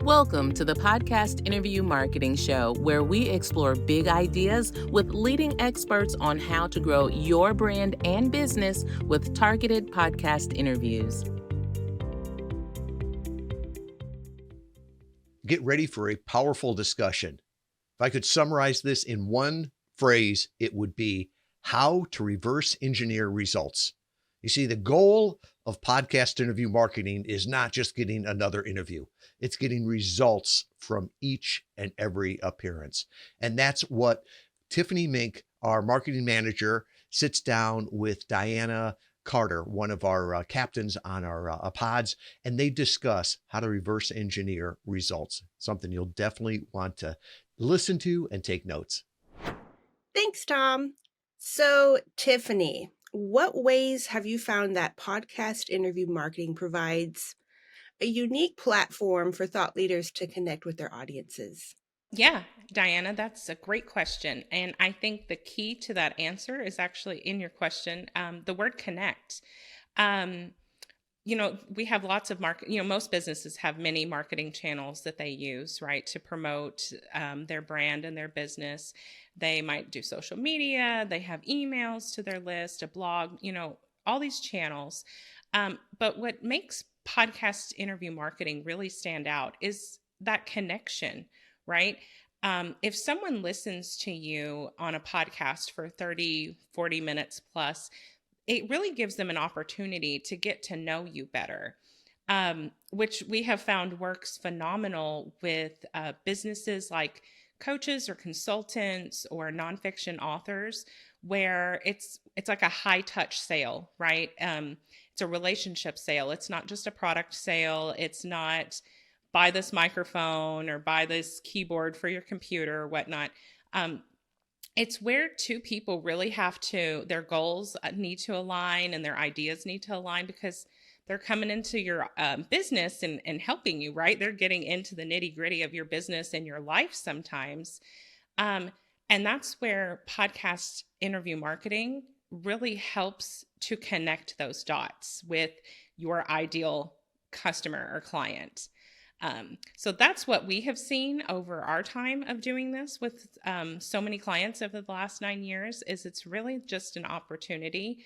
Welcome to the Podcast Interview Marketing Show, where we explore big ideas with leading experts on how to grow your brand and business with targeted podcast interviews. Get ready for a powerful discussion. If I could summarize this in one phrase, it would be how to reverse engineer results. You see, the goal of podcast interview marketing is not just getting another interview. It's getting results from each and every appearance. And that's what Tiffany Meenk, our marketing manager, sits down with Diana Carter, one of our captains on our pods, and they discuss how to reverse engineer results, something you'll definitely want to listen to and take notes. Thanks, Tom. So, Tiffany, what ways have you found that podcast interview marketing provides a unique platform for thought leaders to connect with their audiences? Yeah, Diana, that's a great question. And I think the key to that answer is actually in your question, the word connect. We have lots of most businesses have many marketing channels that they use, right, to promote their brand and their business. They might do social media, they have emails to their list, a blog, all these channels. But what makes podcast interview marketing really stand out is that connection, right? If someone listens to you on a podcast for 30, 40 minutes plus, it really gives them an opportunity to get to know you better, which we have found works phenomenal with businesses like coaches or consultants or nonfiction authors, where it's like a high touch sale, right? It's a relationship sale. It's not just a product sale. It's not buy this microphone or buy this keyboard for your computer or whatnot. It's where two people really their goals need to align and their ideas need to align, because they're coming into your business and helping you, right? They're getting into the nitty gritty of your business and your life sometimes. And that's where podcast interview marketing really helps to connect those dots with your ideal customer or client. So that's what we have seen over our time of doing this with so many clients over the last 9 years, is it's really just an opportunity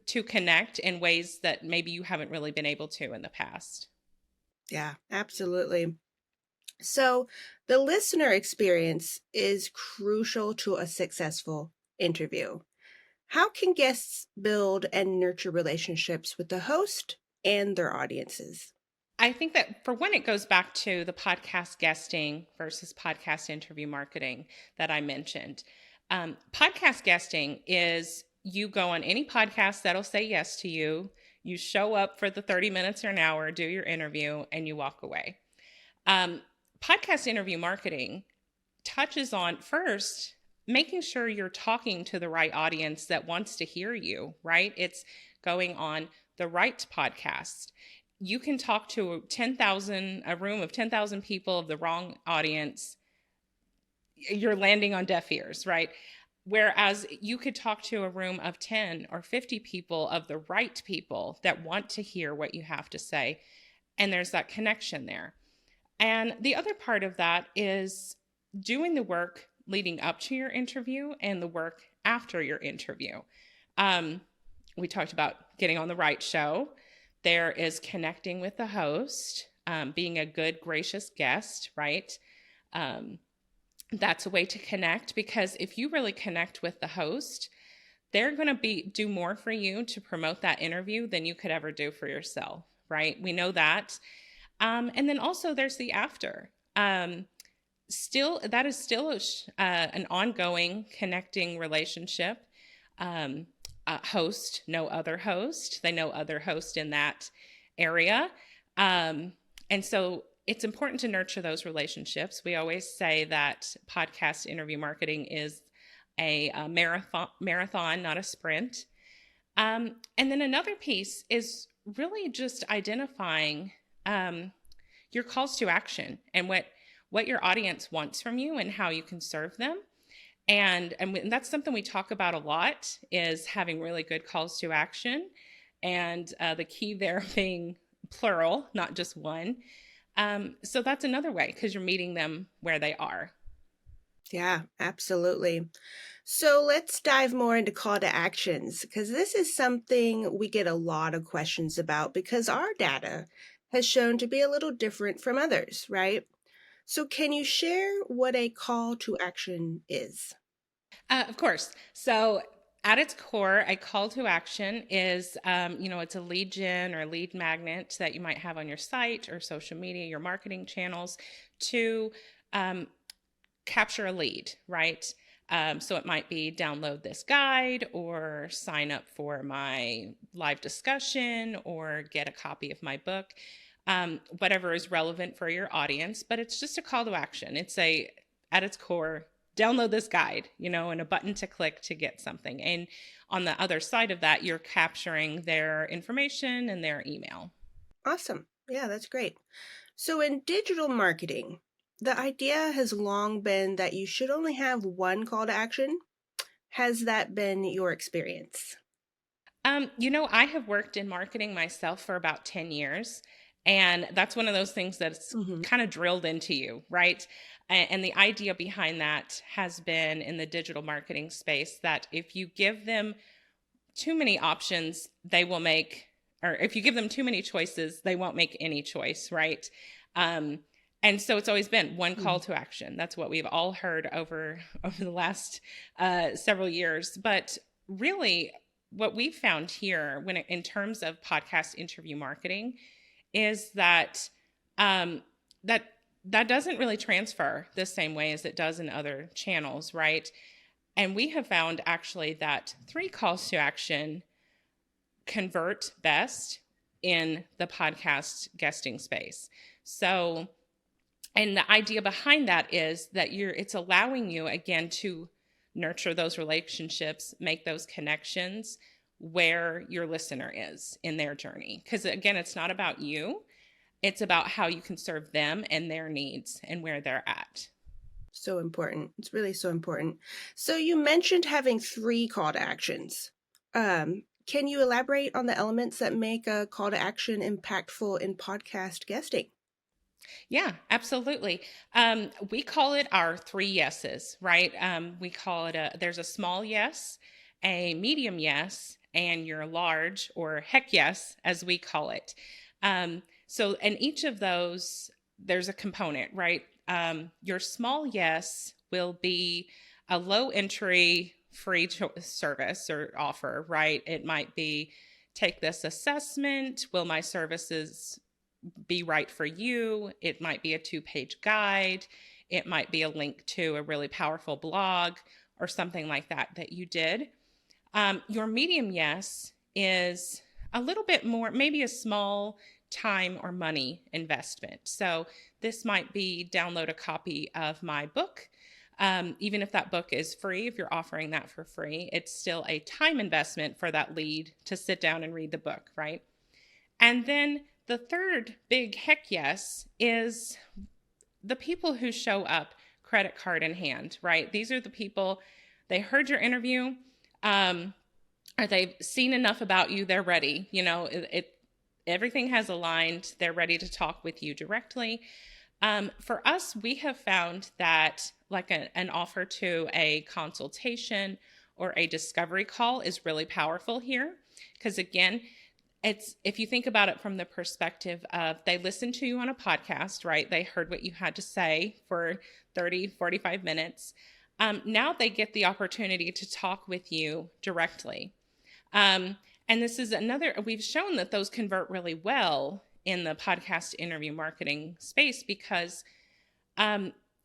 to connect in ways that maybe you haven't really been able to in the past. Yeah, absolutely. So the listener experience is crucial to a successful interview. How can guests build and nurture relationships with the host and their audiences? I think that for one, it goes back to the podcast guesting versus podcast interview marketing that I mentioned. Podcast guesting is you go on any podcast that'll say yes to you. You show up for the 30 minutes or an hour, do your interview, and you walk away. Podcast interview marketing touches on first making sure you're talking to the right audience that wants to hear you, right? It's going on the right podcast. You can talk to a room of 10,000 people of the wrong audience. You're landing on deaf ears, right? Whereas you could talk to a room of 10 or 50 people of the right people that want to hear what you have to say. And there's that connection there. And the other part of that is doing the work leading up to your interview and the work after your interview. We talked about getting on the right show. There is connecting with the host, being a good, gracious guest, right? That's a way to connect, because if you really connect with the host, they're going to do more for you to promote that interview than you could ever do for yourself, right? We know that. And then also there's the after. That is still an ongoing connecting relationship. Host, no other host. They know other host in that area. And so it's important to nurture those relationships. We always say that podcast interview marketing is a marathon, not a sprint. And then another piece is really just identifying your calls to action and what your audience wants from you and how you can serve them. And that's something we talk about a lot, is having really good calls to action, and the key there being plural, not just one. So that's another way, because you're meeting them where they are. Yeah, absolutely. So let's dive more into call to actions, because this is something we get a lot of questions about because our data has shown to be a little different from others, right? So can you share what a call to action is? Of course. So at its core, a call to action is, it's a lead gen or lead magnet that you might have on your site or social media, your marketing channels to um, capture a lead, right? So it might be download this guide or sign up for my live discussion or get a copy of my book, whatever is relevant for your audience. But it's just a call to action. At its core, download this guide, and a button to click to get something. And on the other side of that, you're capturing their information and their email. Awesome. Yeah, that's great. So in digital marketing, the idea has long been that you should only have one call to action. Has that been your experience? I have worked in marketing myself for about 10 years, and that's one of those things that's Hmm. kind of drilled into you, right? And the idea behind that has been in the digital marketing space that if you give them too many options, or if you give them too many choices, they won't make any choice, right? Um, and so it's always been one call to action. That's what we've all heard over the last several years. But really, what we've found here, in terms of podcast interview marketing, is that um, that that doesn't really transfer the same way as it does in other channels, right? And we have found actually that 3 calls to action convert best in the podcast guesting space. So, and the idea behind that is that it's allowing you again to nurture those relationships, make those connections where your listener is in their journey. Because again, it's not about you, it's about how you can serve them and their needs and where they're at. So important. It's really so important. So you mentioned having 3 call to actions. Can you elaborate on the elements that make a call to action impactful in podcast guesting? Yeah, absolutely. We call it our 3 yeses, right? We call it there's a small yes, a medium yes, and your large or heck yes, as we call it. So, in each of those, there's a component, right? Your small yes will be a low entry free service or offer, right? It might be take this assessment. Will my services be right for you? It might be a 2-page guide. It might be a link to a really powerful blog or something like that you did. Your medium yes is a little bit more, maybe a small time or money investment. So this might be download a copy of my book. Even if that book is free, if you're offering that for free, it's still a time investment for that lead to sit down and read the book, right? And then the third big heck yes is the people who show up credit card in hand, right? These are the people, they heard your interview, or they've seen enough about you, they're ready. Everything has aligned, they're ready to talk with you directly. For us, we have found that like an offer to a consultation or a discovery call is really powerful here. Because again, if you think about it from the perspective of they listened to you on a podcast, right? They heard what you had to say for 30, 45 minutes. Now they get the opportunity to talk with you directly. And this is we've shown that those convert really well in the podcast interview marketing space because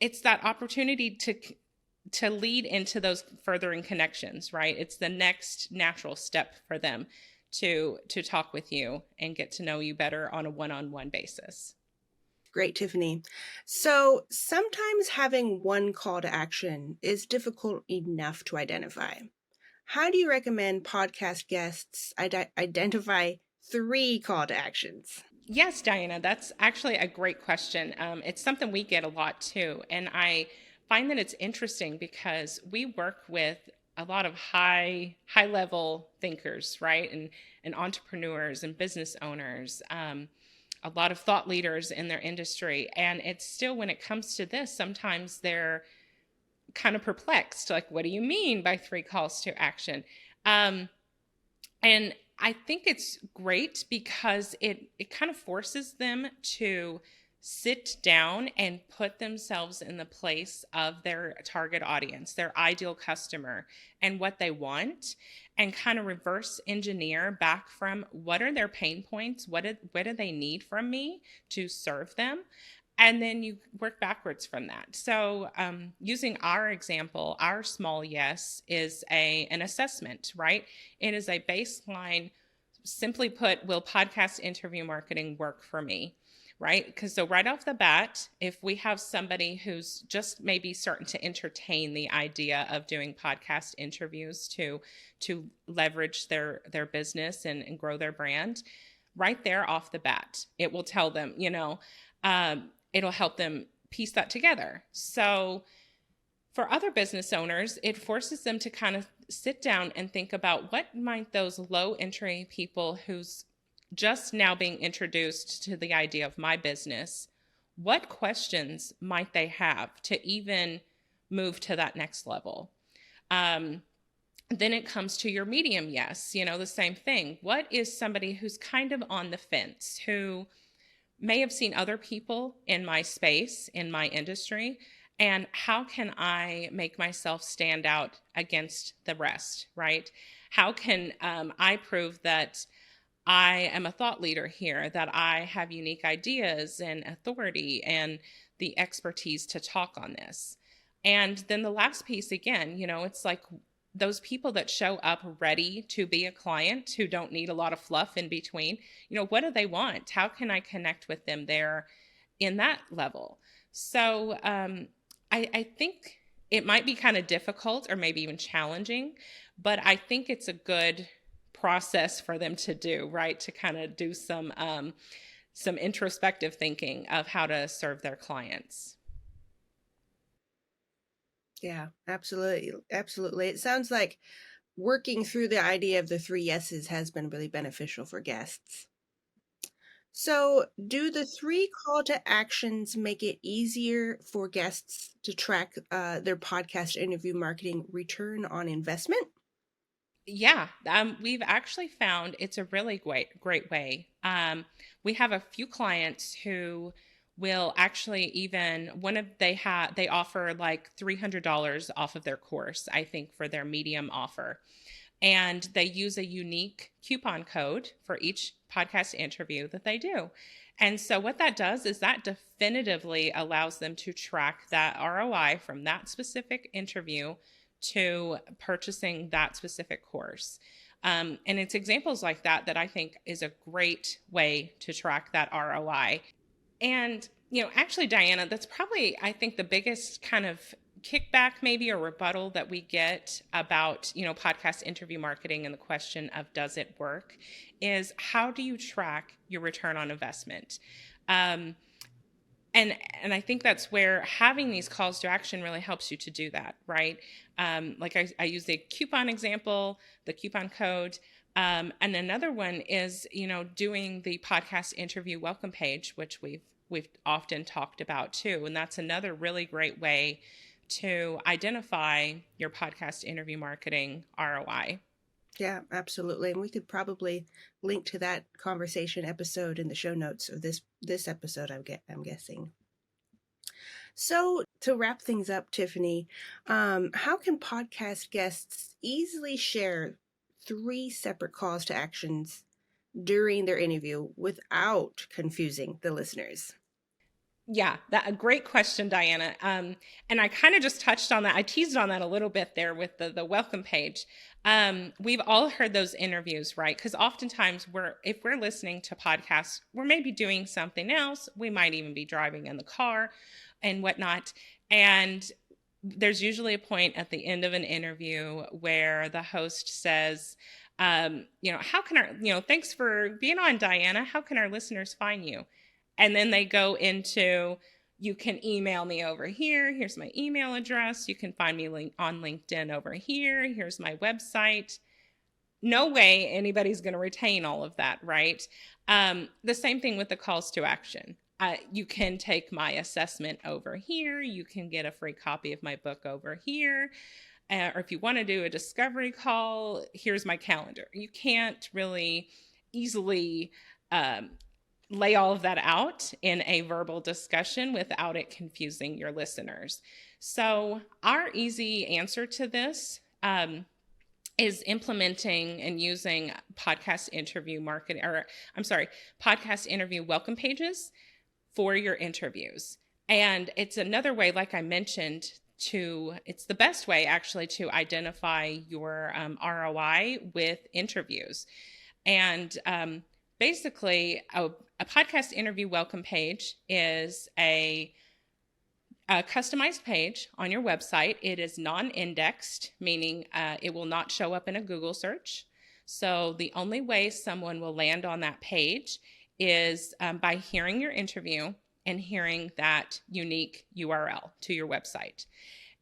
it's that opportunity to lead into those furthering connections, right? It's the next natural step for them to talk with you and get to know you better on a one-on-one basis. Great, Tiffany. So sometimes having one call to action is difficult enough to identify. How do you recommend podcast guests identify 3 call to actions? Yes, Diana, that's actually a great question. It's something we get a lot too. And I find that it's interesting because we work with a lot of high level thinkers, right? And entrepreneurs and business owners. a lot of thought leaders in their industry. And it's still, when it comes to this, sometimes they're kind of perplexed. Like, what do you mean by 3 calls to action? And I think it's great because it kind of forces them to sit down and put themselves in the place of their target audience, their ideal customer, and what they want, and kind of reverse engineer back from what are their pain points, what do they need from me to serve them, and then you work backwards from that. So using our example, our small yes is an assessment, right? It is a baseline. Simply put, will podcast interview marketing work for me? Right? Because so right off the bat, if we have somebody who's just maybe starting to entertain the idea of doing podcast interviews to leverage their business and grow their brand, right there off the bat, it will tell them, it'll help them piece that together. So for other business owners, it forces them to kind of sit down and think about what might those low entry people who's just now being introduced to the idea of my business, what questions might they have to even move to that next level? Then it comes to your medium yes, the same thing. What is somebody who's kind of on the fence, who may have seen other people in my space, in my industry, and how can I make myself stand out against the rest, right? How can I prove that I am a thought leader here, that I have unique ideas and authority and the expertise to talk on this? And then the last piece, again, it's like those people that show up ready to be a client, who don't need a lot of fluff in between, what do they want? How can I connect with them there in that level? So I think it might be kind of difficult or maybe even challenging, but I think it's a good process for them to do, right? To kind of do some introspective thinking of how to serve their clients. Yeah, absolutely. Absolutely. It sounds like working through the idea of the 3 yeses has been really beneficial for guests. So, do the 3 call to actions make it easier for guests to track their podcast interview marketing return on investment? Yeah, we've actually found it's a really great way. We have a few clients who will actually they offer like $300 off of their course, I think, for their medium offer. And they use a unique coupon code for each podcast interview that they do. And so what that does is that definitively allows them to track that ROI from that specific interview to purchasing that specific course. And it's examples like that I think is a great way to track that ROI. And, actually, Diana, that's probably, I think, the biggest kind of kickback maybe or rebuttal that we get about, podcast interview marketing and the question of does it work is, how do you track your return on investment? And I think that's where having these calls to action really helps you to do that, right? Like I use the coupon example, the coupon code. And another one is, doing the podcast interview welcome page, which we've often talked about too. And that's another really great way to identify your podcast interview marketing ROI. Yeah, absolutely. And we could probably link to that conversation episode in the show notes of this episode, I'm guessing. So to wrap things up, Tiffany, how can podcast guests easily share 3 separate calls to actions during their interview without confusing the listeners? Yeah, a great question, Diana. And I kind of just touched on that. I teased on that a little bit there with the welcome page. We've all heard those interviews, right? Because oftentimes if we're listening to podcasts, we're maybe doing something else. We might even be driving in the car and whatnot. And there's usually a point at the end of an interview where the host says, how can thanks for being on, Diana. How can our listeners find you? And then they go into, you can email me over here. Here's my email address. You can find me on LinkedIn over here. Here's my website. no way anybody's going to retain all of that, right? The same thing with the calls to action. You can take my assessment over here. You can get a free copy of my book over here. Or if you want to do a discovery call, here's my calendar. You can't really easily lay all of that out in a verbal discussion without it confusing your listeners. So our easy answer to this is implementing and using podcast interview welcome pages for your interviews. And it's another way, like I mentioned, it's the best way actually to identify your ROI with interviews. And basically, a podcast interview welcome page is a customized page on your website. It is non-indexed, meaning it will not show up in a Google search. So the only way someone will land on that page is by hearing your interview and hearing that unique URL to your website.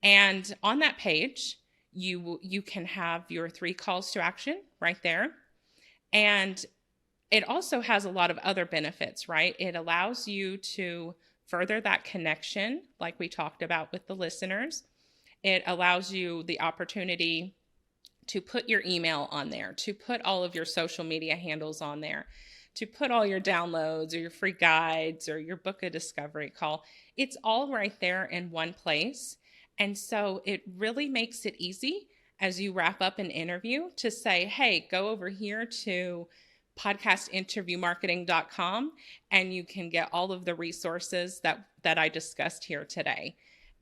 And on that page, you can have your 3 calls to action right there. And it also has a lot of other benefits, right? It allows you to further that connection, like we talked about with the listeners. It allows you the opportunity to put your email on there, to put all of your social media handles on there, to put all your downloads or your free guides or your book a discovery call. It's all right there in one place. And so it really makes it easy as you wrap up an interview to say, hey, go over here to podcastinterviewmarketing.com and you can get all of the resources that I discussed here today.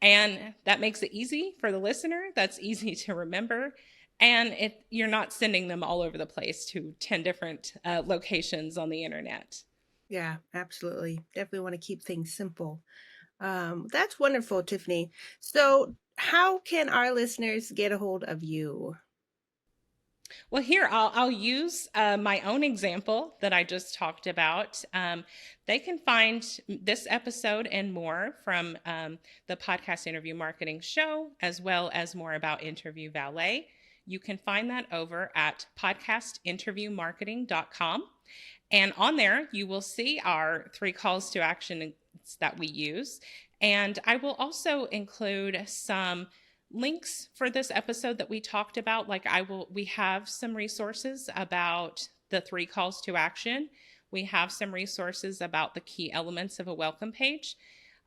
And that makes it easy for the listener. That's easy to remember. And you're not sending them all over the place to 10 different locations on the internet. Yeah, absolutely. Definitely want to keep things simple. That's wonderful, Tiffany. So how can our listeners get a hold of you? Well, here, I'll use my own example that I just talked about. They can find this episode and more from the Podcast Interview Marketing Show, as well as more about Interview Valet. You can find that over at podcastinterviewmarketing.com. And on there, you will see our 3 calls to action that we use. And I will also include some links for this episode that we talked about. We have some resources about the 3 calls to action. We have some resources about the key elements of a welcome page.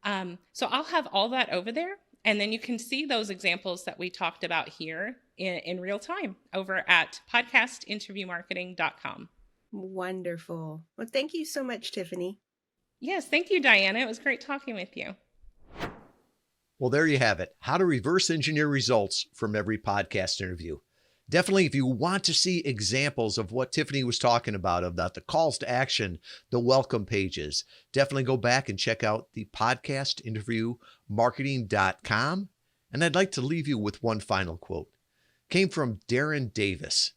So I'll have all that over there. And then you can see those examples that we talked about here in real time over at podcastinterviewmarketing.com. Wonderful. Well, thank you so much, Tiffany. Yes, thank you, Diana. It was great talking with you. Well, there you have it. How to reverse engineer results from every podcast interview. Definitely, if you want to see examples of what Tiffany was talking about the calls to action, the welcome pages, definitely go back and check out the podcastinterviewmarketing.com. And I'd like to leave you with one final quote. Came from Darren Davis.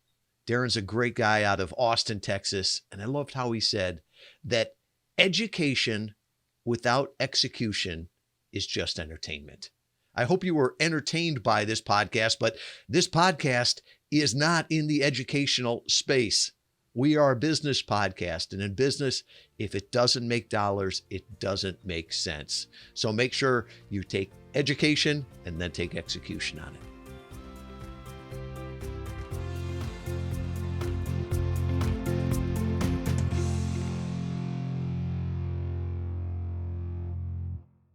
Darren's a great guy out of Austin, Texas. And I loved how he said that education without execution is just entertainment. I hope you were entertained by this podcast, but this podcast is not in the educational space. We are a business podcast, and in business, if it doesn't make dollars, it doesn't make sense. So make sure you take education and then take execution on it.